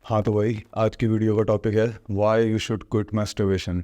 हाँ तो भाई आज की वीडियो का टॉपिक है why you should quit masturbation.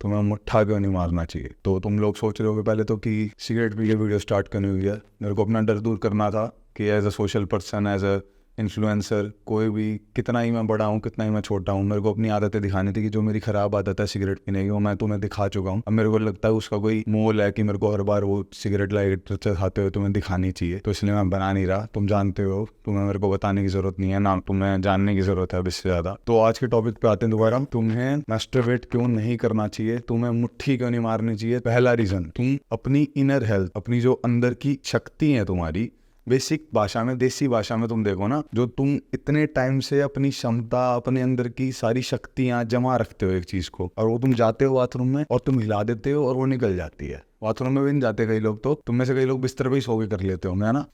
तुम्हें मुट्ठा क्यों नहीं मारना चाहिए। तो तुम लोग सोच रहे होगे पहले तो कि सिगरेट पी के वीडियो स्टार्ट करनी हुई है। मेरे को अपना डर दूर करना था कि as a social person, as an influencer, कोई भी कितना ही मैं बड़ा हूँ कितना ही मैं छोटा हूँ, मेरे को अपनी आदतें दिखानी थी कि जो मेरी खराब आदत है सिगरेट पीने की वो मैं तुम्हें दिखा चुका हूँ। अब मेरे को लगता है उसका कोई मोल है कि मेरे को हर बार वो सिगरेट लाइटर चढ़ाते हुए तुम्हें दिखानी चाहिए, तो इसलिए मैं बना नहीं रहा। तुम जानते हो, तुम्हें मेरे को बताने की जरूरत नहीं है, ना तुम्हें जानने की जरूरत है अब इससे ज्यादा। तो आज के टॉपिक पे आते हैं दोबारा। तुम्हें मैस्टरबेट क्यों नहीं करना चाहिए, तुम्हें मुट्ठी क्यों नहीं मारनी चाहिए। पहला रीजन, तुम अपनी इनर हेल्थ, अपनी जो अंदर की शक्ति है तुम्हारी, बेसिक भाषा में, देसी भाषा में तुम देखो ना, जो तुम इतने टाइम से अपनी क्षमता, अपने अंदर की सारी शक्तियां जमा रखते हो एक चीज को, और वो तुम जाते हो बाथरूम में और तुम हिला देते हो और वो निकल जाती है। बाथरूम में भी नहीं जाते कई लोग, तो तुम में से कई लोग बिस्तर पे ही सो के कर लेते हो, है ना।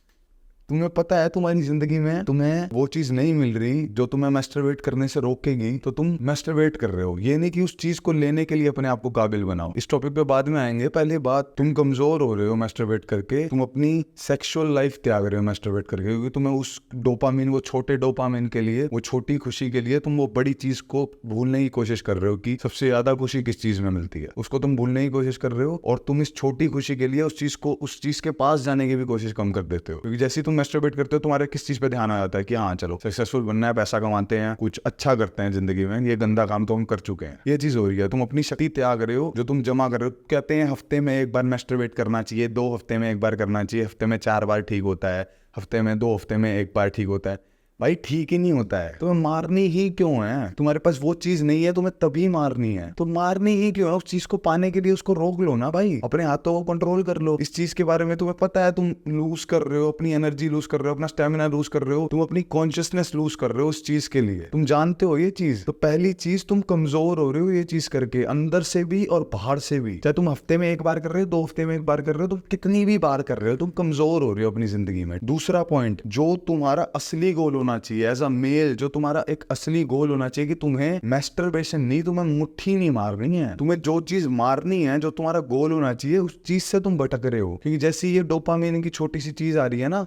तुम्हें पता है तुम्हारी जिंदगी में तुम्हें वो चीज नहीं मिल रही जो तुम्हें मैस्टरबेट करने से रोकेगी, तो तुम मैस्टरबेट कर रहे हो। ये नहीं कि उस चीज को लेने के लिए अपने आप को काबिल बनाओ। इस टॉपिक पे बाद में आएंगे। पहले बात, तुम कमजोर हो रहे हो मैस्टरबेट करके, तुम अपनी सेक्सुअल लाइफ त्याग रहे हो मैस्टरबेट करके, क्योंकि तुम्हें उस डोपामिन, वो छोटे डोपामिन के लिए, वो छोटी खुशी के लिए तुम वो बड़ी चीज को भूलने की कोशिश कर रहे हो कि सबसे ज्यादा खुशी किस चीज में मिलती है, उसको तुम भूलने की कोशिश कर रहे हो। और तुम इस छोटी खुशी के लिए उस चीज के पास जाने की भी कोशिश कम कर देते हो, क्योंकि जैसे ही तुम मैस्टरबेट करते हो तुम्हारे किस चीज पे ध्यान आ जाता है कि हाँ चलो सक्सेसफुल बनना है, पैसा कमाते हैं, कुछ अच्छा करते हैं जिंदगी में, ये गंदा काम तो हम कर चुके हैं। ये चीज हो रही है, तुम अपनी शक्ति त्याग रहे हो जो तुम जमा कर रहे हो। कहते हैं हफ्ते में एक बार मैस्टरबेट करना चाहिए, 2 हफ्ते में एक बार करना चाहिए, हफ्ते में 4 बार ठीक होता है, हफ्ते में 2 हफ्ते में एक बार ठीक होता है। भाई ठीक ही नहीं होता है। तुम्हें मारनी ही क्यों है? तुम्हारे पास वो चीज नहीं है, तुम्हें तभी मारनी है। तो मारनी ही क्यों है? उस चीज को पाने के लिए उसको रोक लो ना भाई, अपने हाथों को कंट्रोल कर लो। इस चीज के बारे में तुम्हें पता है, तुम लूज कर रहे हो, अपनी एनर्जी लूज कर रहे हो, अपना स्टेमिना लूज कर रहे हो, तुम अपनी कॉन्शियसनेस लूज कर रहे हो उस चीज के लिए। तुम जानते हो ये चीज। तो पहली चीज, तुम कमजोर हो रहे हो ये चीज करके, अंदर से भी और बाहर से भी। चाहे तुम हफ्ते में एक बार कर रहे हो, 2 हफ्ते में एक बार कर रहे हो, तुम कितनी भी बार कर रहे हो, तुम कमजोर हो रहे हो अपनी जिंदगी में। दूसरा पॉइंट, जो तुम्हारा असली गोल होना चाहिए एज अ मेल, जो तुम्हारा एक असली गोल होना चाहिए कि तुम्हें मैस्टरबेशन नहीं, तुम्हें मुट्ठी नहीं मारनी है। तुम्हें जो चीज मारनी है, जो तुम्हारा गोल होना चाहिए, उस चीज से तुम भटक रहे हो। क्योंकि जैसे ये डोपामिन की छोटी सी चीज आ रही है ना,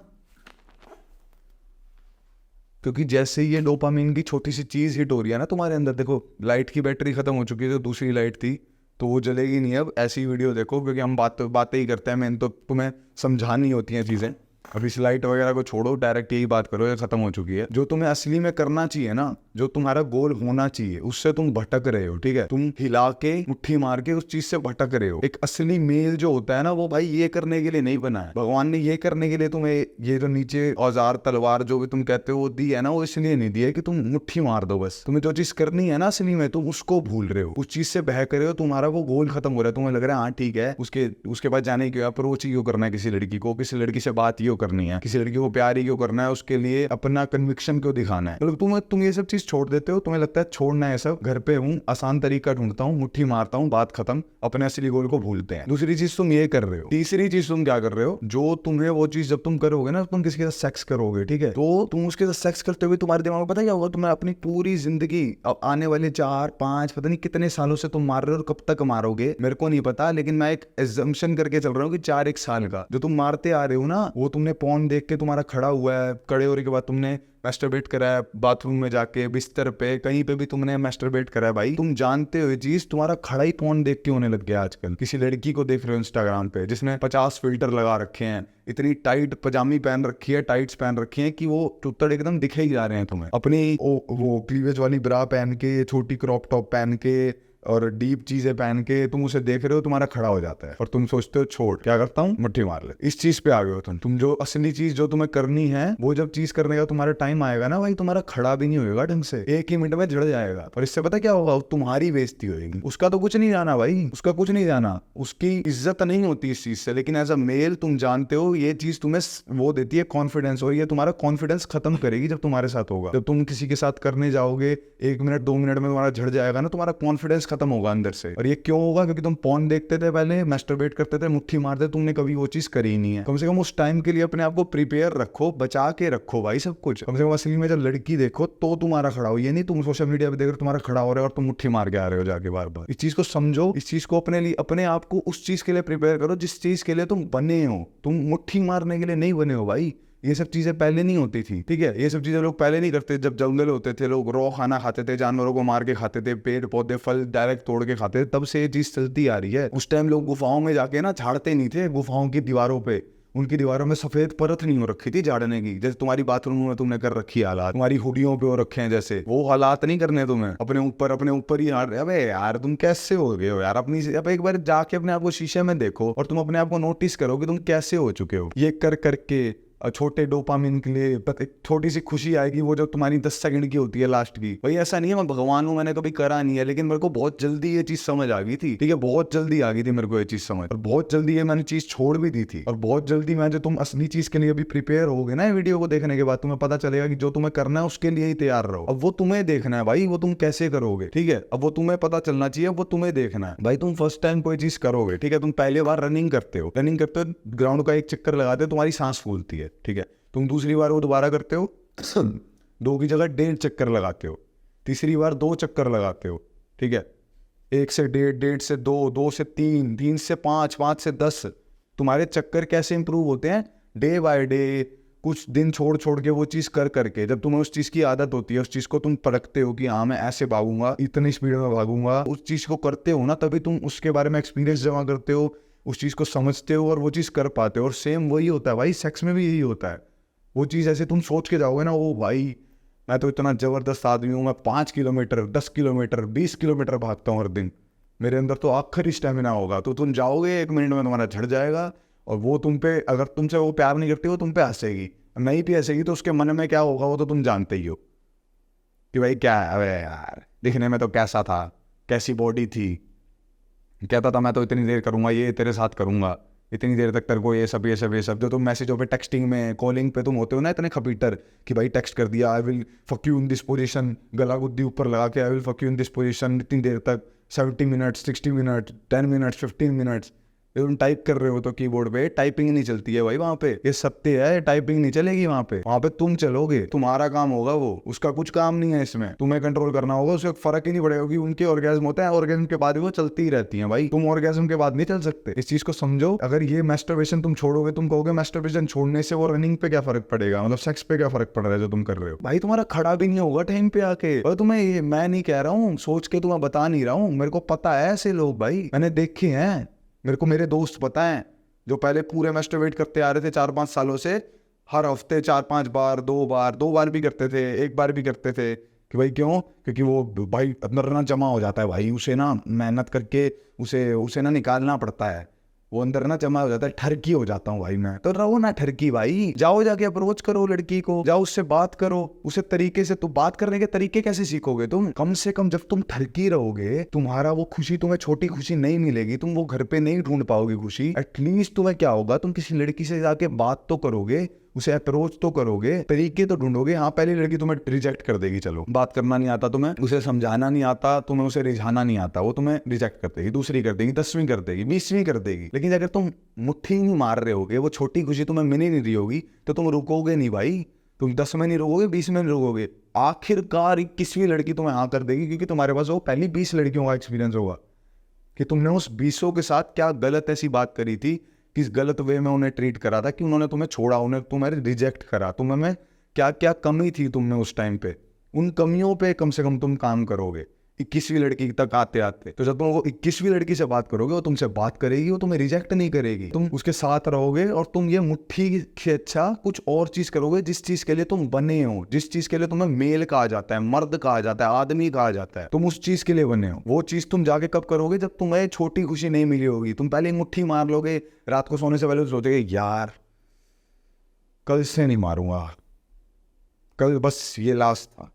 क्योंकि जैसे ये डोपामिन की छोटी सी चीज हिट हो रही है ना तुम्हारे अंदर, देखो लाइट की बैटरी खत्म हो चुकी है, जो दूसरी लाइट थी तो वो जलेगी नहीं अब। ऐसी वीडियो देखो, क्योंकि हम बातें ही करते हैं, मैंने तो तुम्हें समझानी होती हैं चीजें। अब इस लाइट वगैरह को छोड़ो, डायरेक्ट यही बात करो, ये खत्म हो चुकी है। जो तुम्हें असली में करना चाहिए ना, जो तुम्हारा गोल होना चाहिए, उससे तुम भटक रहे हो। ठीक है, तुम हिला के, मुट्ठी मार के उस चीज से भटक रहे हो। एक असली मेल जो होता है ना, वो भाई ये करने के लिए नहीं बना है। भगवान ने ये करने के लिए तुम्हें ये जो नीचे औजार, तलवार जो भी तुम कहते हो वो दी है ना, वो इसलिए नहीं दी है कि तुम मुट्ठी मार दो बस। तुम्हें जो चीज करनी है ना असली में, तुम उसको भूल रहे हो, उस चीज से बहक रहे हो, तुम्हारा वो गोल खत्म हो रहा है। तुम्हें लग रहा है हाँ ठीक है, उसके बाद जाने क्यों, अप्रोच क्यों करना है किसी लड़की को, किसी लड़की से बात क्यों करनी है, किसी लड़की को प्यार ही क्यों करना है, उसके लिए अपना कन्विक्शन क्यों दिखाना है। मतलब तुम ये सब चीज छोड़ देते हो। तुम्हें लगता है छोड़ना है सब, घर पे हूँ, आसान तरीका ढूंढता हूँ, मुट्ठी मारता हूँ, बात खत्म, अपने असली गोल को भूलते हैं। दूसरी चीज तुम ये कर रहे हो। तीसरी चीज तुम क्या कर रहे हो, जो तुम्हें वो चीज जब तुम करोगे ना, तुम किसी के साथ सेक्स करोगे, ठीक है, तो तुम उसके साथ सेक्स करते हुए तुम्हारे दिमाग में पता क्या होगा, तुम्हें अपनी पूरी जिंदगी, आने वाले 4-5 पता नहीं कितने सालों से तुम मार रहे हो, और कब तक मारोगे मेरे को नहीं पता, लेकिन मैं एक एजम्पशन करके चल रहा हूँ कि 4-1 साल का जो तुम मारते आ रहे हो ना, वो तुमने पॉर्न देख के तुम्हारा खड़ा हुआ है, खड़े होने के बाद तुमने मैस्टरबेट करा है, बाथरूम में जाके, बिस्तर पे, कहीं पे भी तुमने मैस्टरबेट करा है। भाई तुम जानते हो ये चीज, तुम्हारा खड़ा ही पॉर्न देख के होने लग गया आजकल। किसी लड़की को देख रहे हो इंस्टाग्राम पे जिसने 50 फिल्टर लगा रखे हैं, इतनी टाइट पजामी पहन रखी है, टाइट्स पहन रखी है कि वो टुत्तड़ एकदम दिखे ही जा रहे हैं तुम्हें। अपनी वो क्लीवेज वाली ब्रा पहन के, छोटी क्रॉप टॉप पहन के और डीप चीजें पहन के तुम उसे देख रहे हो, तुम्हारा खड़ा हो जाता है और तुम सोचते हो छोड़, क्या करता हूँ, मुट्ठी मार ले। इस चीज पे आ गए हो तुम जो असली चीज जो तुम्हें करनी है, वो जब चीज करने का तुम्हारा टाइम आएगा ना भाई, तुम्हारा खड़ा भी नहीं होगा ढंग से, 1 ही मिनट में जड़ जाएगा। और इससे पता क्या होगा, तुम्हारी बेइज्जती होगी। उसका तो कुछ नहीं जाना भाई, उसका कुछ नहीं जाना, उसकी इज्जत नहीं होती इस चीज से, लेकिन एज अ मेल तुम जानते हो ये चीज तुम्हें वो देती है कॉन्फिडेंस, और ये तुम्हारा कॉन्फिडेंस खत्म करेगी जब तुम्हारे साथ होगा। जब तुम किसी के साथ करने जाओगे, 1 मिनट 2 मिनट में तुम्हारा झड़ जाएगा ना, तुम्हारा कॉन्फिडेंस खत्म होगा अंदर से। और ये क्यों होगा, क्योंकि तुम पॉर्न देखते थे पहले, मैस्टरबेट करते थे, मुट्ठी मारते, तुमने कभी वो चीज करी ही नहीं है। कम से कम उस टाइम के लिए अपने आप को प्रिपेयर रखो, बचा के रखो भाई सब कुछ। कम से कम असली में जब लड़की देखो तो तुम्हारा खड़ा हो, ये नहीं तुम सोशल मीडिया पे देख रहे तुम्हारा खड़ा हो रहा है और तुम मुट्ठी मार के आ रहे हो जाके बार बार। इस चीज को समझो, इस चीज को अपने लिए, अपने आप को उस चीज के लिए प्रिपेयर करो जिस चीज के लिए तुम बने हो। तुम मुट्ठी मारने के लिए नहीं बने हो भाई, ये सब चीजें पहले नहीं होती थी, ठीक है। ये सब चीजें लोग पहले नहीं करते। जब जंगल होते थे, लोग रॉ खाना खाते थे, जानवरों को मार के खाते थे, पेड़ पौधे फल डायरेक्ट तोड़ के खाते थे, तब से ये चीज चलती आ रही है। उस टाइम लोग गुफाओं में जाके ना झाड़ते नहीं थे, गुफाओं की दीवारों पे, उनकी दीवारों में सफेद परत नहीं हो रखी थी झाड़ने की, जैसे तुम्हारी बाथरूम में तुमने कर रखी हालात, तुम्हारी हुडियों पे हो रखे हैं, जैसे वो हालात नहीं करने तुम्हें। अपने ऊपर ही हार रहे। अबे यार तुम कैसे हो गए हो यार अपनी। अब एक बार जाके अपने आप को शीशे में देखो और तुम अपने आप को नोटिस करो कि तुम कैसे हो चुके हो। ये कर करके छोटे डोपामिन के लिए एक छोटी सी खुशी आएगी, वो जो तुम्हारी 10 सेकंड की होती है लास्ट की। भाई ऐसा नहीं है मैं भगवान हूँ, मैंने कभी करा नहीं है, लेकिन मेरे को बहुत जल्दी ये चीज समझ आ गई थी, ठीक है। बहुत जल्दी आ गई थी मेरे को ये चीज समझ, और बहुत जल्दी ये मैंने चीज छोड़ भी दी थी। और बहुत जल्दी मैं, जो तुम असली चीज के लिए अभी प्रिपेयर होगे ना वीडियो को देखने के बाद, तुम्हें पता चलेगा कि जो तुम्हें करना है उसके लिए ही तैयार रहो। अब वो तुम्हें देखना है भाई, वो तुम कैसे करोगे, ठीक है। अब वो तुम्हें पता चलना चाहिए, वो तुम्हें देखना है भाई। तुम फर्स्ट टाइम कोई चीज करोगे, ठीक है, तुम पहली बार रनिंग करते हो, ग्राउंड का एक चक्कर लगाते हो, तुम्हारी सांस फूलती है, ठीक है। तुम दूसरी बार वो दोबारा करते हो, 2 की जगह 1.5 चक्कर लगाते हो, तीसरी बार 2 चक्कर लगाते हो, ठीक है। 1 से 1.5, 1.5 से 2, 2 से 3, 3 से 5, 5 से 10। तुम्हारे चक्कर कैसे इंप्रूव होते हैं? डे बाय डे, कुछ दिन छोड़ छोड़ के वो चीज़ कर करके। जब तुम्हें उस चीज़ की आदत होती है, उस चीज़ को तुम परखते हो कि हाँ मैं ऐसे भागूंगा, इतनी स्पीड में भागूंगा, उस चीज़ को करते हो ना, तभी तुम उसके बारे में एक्सपीरियंस जमा करते हो, उस चीज़ को समझते हो और वो चीज़ कर पाते हो। और सेम वही होता है भाई, सेक्स में भी यही होता है। वो चीज़ ऐसे तुम सोच के जाओगे ना, वो भाई मैं तो इतना ज़बरदस्त आदमी हूँ, मैं 5 किलोमीटर 10 किलोमीटर 20 किलोमीटर भागता हूँ हर दिन, मेरे अंदर तो आखिरी स्टेमिना होगा। तो तुम जाओगे 1 मिनट में तुम्हारा झड़ जाएगा, और वो तुम पे, अगर तुमसे वो प्यार नहीं करती, वो तुम पे हंसेगी, नहीं भी हंसेगी तो उसके मन में क्या होगा वो तो तुम जानते ही हो कि भाई क्या है, अबे यार दिखने में तो कैसा था, कैसी बॉडी थी, कहता था मैं तो इतनी देर करूँगा, ये तेरे साथ करूँगा, इतनी देर तक तेरे को ये सब जो तुम मैसेजों पे, टेक्सटिंग में, कॉलिंग पे तुम होते हो ना इतने खपीटर कि भाई टेक्स्ट कर दिया, I will fuck you in this position, गला गुद्दी ऊपर लगा के I will fuck you in this position, इतनी देर तक, 70 मिनट्स, 60 मिनट्स, 10 मिनट्स, 15 मिनट्स। तुम टाइप कर रहे हो तो कीबोर्ड पे टाइपिंग नहीं चलती है भाई, वहाँ पे ये सत्य है, टाइपिंग नहीं चलेगी वहाँ पे तुम चलोगे, तुम्हारा काम होगा वो, उसका कुछ काम नहीं है इसमें, तुम्हें कंट्रोल करना होगा। उससे फर्क ही नहीं पड़ेगा कि उनके ऑर्गेज्म होते हैं, ऑर्गेज्म के बाद भी वो चलती ही रहती है भाई, तुम ऑर्गेज्म के बाद नहीं चल सकते। इस चीज को समझो। अगर ये मैस्टरबेशन तुम छोड़ोगे, तुम कहोगे मैस्टरबेशन छोड़ने से वो रनिंग पे क्या फर्क पड़ेगा, मतलब सेक्स पे क्या फर्क पड़ रहा है जो तुम कर रहे हो, भाई तुम्हारा खड़ा भी नहीं होगा टाइम पे आके। और तुम्हें ये मैं नहीं कह रहा हूँ, सोच के तुम्हें बता नहीं रहा हूँ, मेरे को पता है ऐसे लोग भाई, मैंने देखे हैं, मेरे को मेरे दोस्त पता है जो पहले पूरे मैस्टरबेट करते आ रहे थे 4-5 सालों से, हर हफ्ते 4-5 बार, 2 बार भी करते थे, 1 बार भी करते थे। कि भाई क्यों? क्योंकि वो भाई अंदर ना जमा हो जाता है भाई, उसे ना मेहनत करके उसे ना निकालना पड़ता है, वो अंदर ना जमा हो जाता है, ठरकी हो जाता हूँ भाई मैं। तो रहो ना ठरकी भाई, जाओ जाके अप्रोच करो लड़की को, जाओ उससे बात करो, उसे तरीके से। तो बात करने के तरीके कैसे सीखोगे तुम? कम से कम जब तुम ठरकी रहोगे, तुम्हारा वो खुशी, तुम्हें छोटी खुशी नहीं मिलेगी, तुम वो घर पे नहीं ढूंढ पाओगे खुशी। एटलीस्ट तुम्हें क्या होगा, तुम किसी लड़की से जाके बात तो करोगे, उसे अप्रोच तो करोगे, तरीके तो ढूंढोगे। हाँ पहली लड़की तुम्हें रिजेक्ट कर देगी, चलो बात करना नहीं आता तुम्हें, उसे समझाना नहीं आता तुम्हें, उसे रिझाना नहीं आता, वो तुम्हें रिजेक्ट कर देगी, दूसरी कर देगी, 10वीं कर देगी, 20वीं कर देगी। लेकिन अगर तुम मुट्ठी नहीं मार रहे होगे, वो छोटी खुशी तुम्हें मिल ही नहीं रही होगी, तो तुम रुकोगे नहीं भाई। तुम 10 में नहीं रुकोगे, 20 में नहीं रुकोगे, आखिरकार 21वीं लड़की तुम्हें हाँ कर देगी, क्योंकि तुम्हारे पास वो पहली 20 लड़कियों का एक्सपीरियंस होगा कि तुमने उस 20 के साथ क्या गलत ऐसी बात करी थी, किस गलत वे में उन्हें ट्रीट करा था कि उन्होंने तुम्हें छोड़ा, उन्हें तुम्हें रिजेक्ट करा। तुम्हें में क्या क्या कमी थी तुमने उस टाइम पे, उन कमियों पे कम से कम तुम काम करोगे 21वीं लड़की तक आते आते। तो जब तुम वो 21वीं लड़की से बात करोगे, वो तुमसे बात करेगी, वो तुम्हें रिजेक्ट नहीं करेगी, तुम उसके साथ रहोगे और तुम ये मुट्ठी की अच्छा कुछ और चीज करोगे, जिस चीज के लिए तुम बने हो, जिस चीज के लिए तुम्हें मेल कहा जाता है, मर्द कहा जाता है, आदमी कहा जाता है, तुम उस चीज के लिए बने हो। वो चीज तुम जाके कब करोगे? जब तुम्हें छोटी खुशी नहीं मिली होगी। तुम पहले मुट्ठी मार लोगे, रात को सोने से पहले सोचोगे यार कल से नहीं मारूंगा, कल बस ये लास्ट था।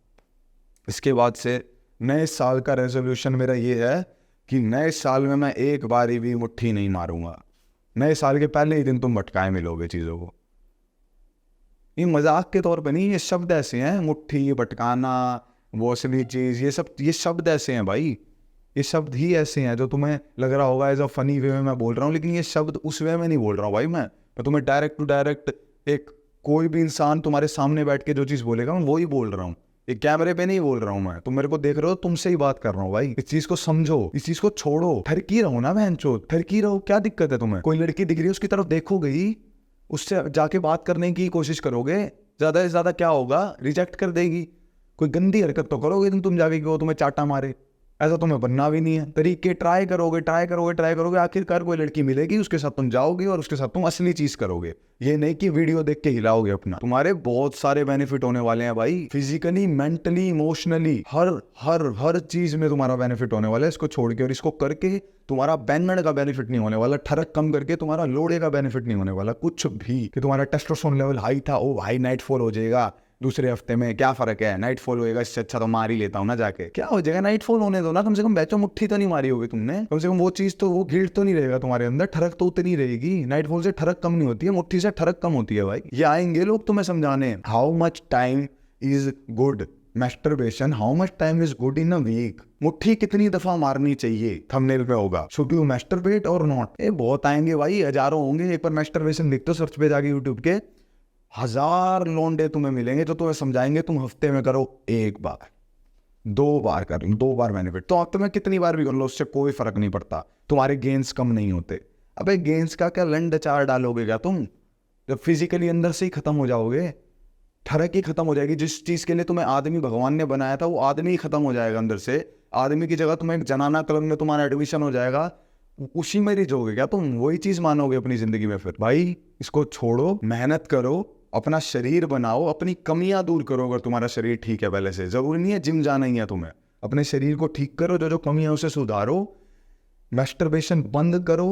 इसके बाद से नए साल का रेजोल्यूशन मेरा ये है कि नए साल में मैं एक बारी भी मुट्ठी नहीं मारूंगा। नए साल के पहले ही दिन तुम भटकाए मिलोगे चीज़ों को। ये मजाक के तौर पे नहीं, ये शब्द ऐसे हैं, मुट्ठी, भटकाना, वो असली चीज़, ये शब्द ऐसे हैं भाई, ये शब्द ही ऐसे हैं जो तुम्हें लग रहा होगा एज अ फनी वे में मैं बोल रहा हूँ, लेकिन ये शब्द उस वे में नहीं बोल रहा हूँ भाई। मैं तुम्हें डायरेक्ट टू डायरेक्ट, एक कोई भी इंसान तुम्हारे सामने बैठ के जो चीज़ बोलेगा मैं वो ही बोल रहा हूँ, ये कैमरे पे नहीं बोल रहा हूँ मैं। तुम मेरे को देख रहे हो, तुमसे ही बात कर रहा हूँ भाई। इस चीज को समझो, इस चीज को छोड़ो, ठरकी रहो ना बहनचोद, ठरकी रहो। क्या दिक्कत है तुम्हें? कोई लड़की दिख रही है उसकी तरफ देखोगे ही, उससे जाके बात करने की कोशिश करोगे, ज़्यादा से ज़्यादा क्या होगा, रिजेक्ट कर देगी। कोई गंदी हरकत तो करोगे तुम जाके कि वो तुम्हें चाटा मारे, ऐसा तुम्हें बनना भी नहीं है। तरीके ट्राई करोगे, आखिरकार कोई लड़की मिलेगी, उसके साथ तुम जाओगे और उसके साथ तुम असली चीज करोगे। ये नहीं कि वीडियो देख के हिलाओगे अपना। तुम्हारे बहुत सारे बेनिफिट होने वाले हैं भाई, फिजिकली, मेंटली, इमोशनली, हर हर हर चीज में तुम्हारा बेनिफिट होने वाला है। इसको छोड़ के और इसको करके तुम्हारा बैंगन का बेनिफिट नहीं होने वाला, ठरक कम करके तुम्हारा लोड़े का बेनिफिट नहीं होने वाला कुछ भी। कि तुम्हारा टेस्टोस्टेरोन लेवल हाई था, ओ भाई नाइट फॉल हो जाएगा दूसरे हफ्ते में, क्या फर्क है, नाइट फॉल होएगा, इससे अच्छा तो मार ही लेता हूँ ना जाके। क्या हो जाएगा, नाइट फॉल होने दो ना, कम से कम बैचो मुट्ठी तो नहीं मारी होगी तुमने, कम से कम वो चीज तो, वो गिल्ट तो नहीं रहेगा तुम्हारे अंदर, ठरक तो उतनी रहेगी। नाइट फॉल से ठरक कम नहीं होती है, मुट्ठी से ठरक कम होती है भाई। ये आएंगे लोग तुम्हें समझाने, how much time is good masturbation, how much time is good in a week, मुट्ठी कितनी दफा मारनी चाहिए, थंबनेल पे होगा, शुड यू मैस्टरबेट और नॉट। ये बहुत आएंगे भाई, हजारों होंगे। एक बार मैस्टरबेशन लिख दो सर्च पे जाके यूट्यूब के, 1000 लौंडे तुम्हें मिलेंगे जो तुम्हें समझाएंगे। तुम हफ्ते में करो 1 बार, 2 बार कर लो, 2 बार बेनिफिट, तो अब तुम्हें कितनी बार भी कर लो, उससे कोई फर्क नहीं पड़ता, तुम्हारे गेन्स कम नहीं होते। अबे गेन्स का क्या लंड चार डालोगे क्या तुम, जब फिजिकली अंदर से ही खत्म हो जाओगे, ठरक ही खत्म हो जाएगी। जिस चीज के लिए तुम्हें आदमी भगवान ने बनाया था, वो आदमी ही खत्म हो जाएगा अंदर से। आदमी की जगह तुम्हें एक जनाना क्लब में तुम्हारा एडमिशन हो जाएगा, उसी में रिझोगे क्या तुम, वही चीज मानोगे अपनी जिंदगी में। फिर भाई इसको छोड़ो, मेहनत करो, अपना शरीर बनाओ, अपनी कमियां दूर करो। अगर तुम्हारा शरीर ठीक है पहले से, जरूरी नहीं है जिम जाना ही है तुम्हें, अपने शरीर को ठीक करो, जो जो कमियां उसे सुधारो, मैस्टरबेशन बंद करो,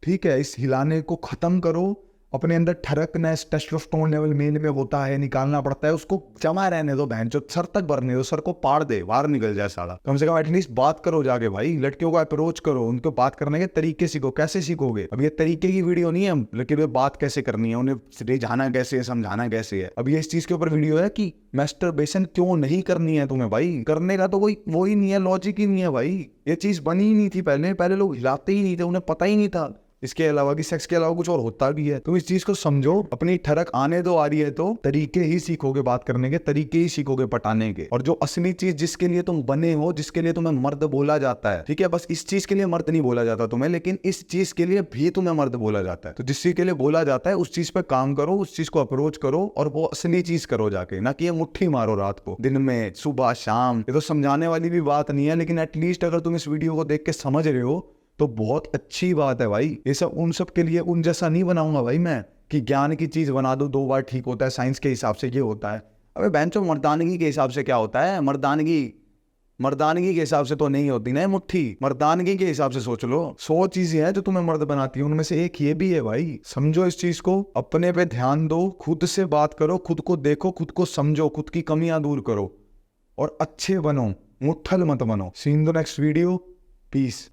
ठीक है, इस हिलाने को खत्म करो। अपने अंदर ठरकनेस, टेस्टोस्टेरोन लेवल मेल में होता है, निकालना पड़ता है, उसको जमा रहने दो, बहन जो सर तक भरने दो, सर को पाड़ दे, बाहर निकल जाए साला। कम से कम एटलीस्ट बात करो जाके भाई, लड़कियों को अप्रोच करो, उनको बात करने के तरीके सीखो। कैसे सीखोगे, अब ये तरीके की वीडियो नहीं है, लेकिन बात कैसे करनी है, उन्हें रिझाना कैसे है, समझाना कैसे है। अब ये इस चीज के ऊपर वीडियो है कि मैस्टरबेशन क्यों नहीं करनी है तुम्हें भाई, करने का तो कोई वो ही नहीं है, लॉजिक ही नहीं है भाई। ये चीज बनी ही नहीं थी पहले लोग हिलाते ही नहीं थे, उन्हें पता ही नहीं था इसके अलावा कि सेक्स के अलावा कुछ और होता भी है। तुम इस चीज को समझो, अपनी ठरक आने दो, आ रही है तो तरीके ही सीखोगे बात करने के, तरीके ही सीखोगे पटाने के। और जो असली चीज जिसके लिए तुम बने हो, जिसके लिए तुम्हें मर्द बोला जाता है, ठीक है, बस इस चीज के लिए मर्द नहीं बोला जाता तुम्हें, लेकिन इस चीज के लिए भी तुम्हें मर्द बोला जाता है। तो जिस चीज के लिए बोला जाता है उस चीज पे काम करो, उस चीज को अप्रोच करो और वो असली चीज करो जाके, ना कि ये मुट्ठी मारो रात को, दिन में, सुबह शाम। ये तो समझाने वाली भी बात नहीं है, लेकिन एटलीस्ट अगर तुम इस वीडियो को देख के समझ रहे हो तो बहुत अच्छी बात है भाई। ये सब उन सब के लिए उन जैसा नहीं बनाऊंगा भाई मैं, कि ज्ञान की चीज बना दो, 2 बार ठीक होता है, साइंस के हिसाब से ये होता है। अबे बेंचो, मर्दानगी के हिसाब से क्या होता है, मर्दानगी के हिसाब से तो नहीं होती ना मुट्ठी, मर्दानगी के हिसाब से सोच लो। 100 चीजें हैं जो तुम्हें मर्द बनाती है, उनमें से एक ये भी है भाई। समझो इस चीज को, अपने पे ध्यान दो, खुद से बात करो, खुद को देखो, खुद को समझो, खुद की कमियां दूर करो और अच्छे बनो, मुट्ठल मत बनो। See in the next video, piece.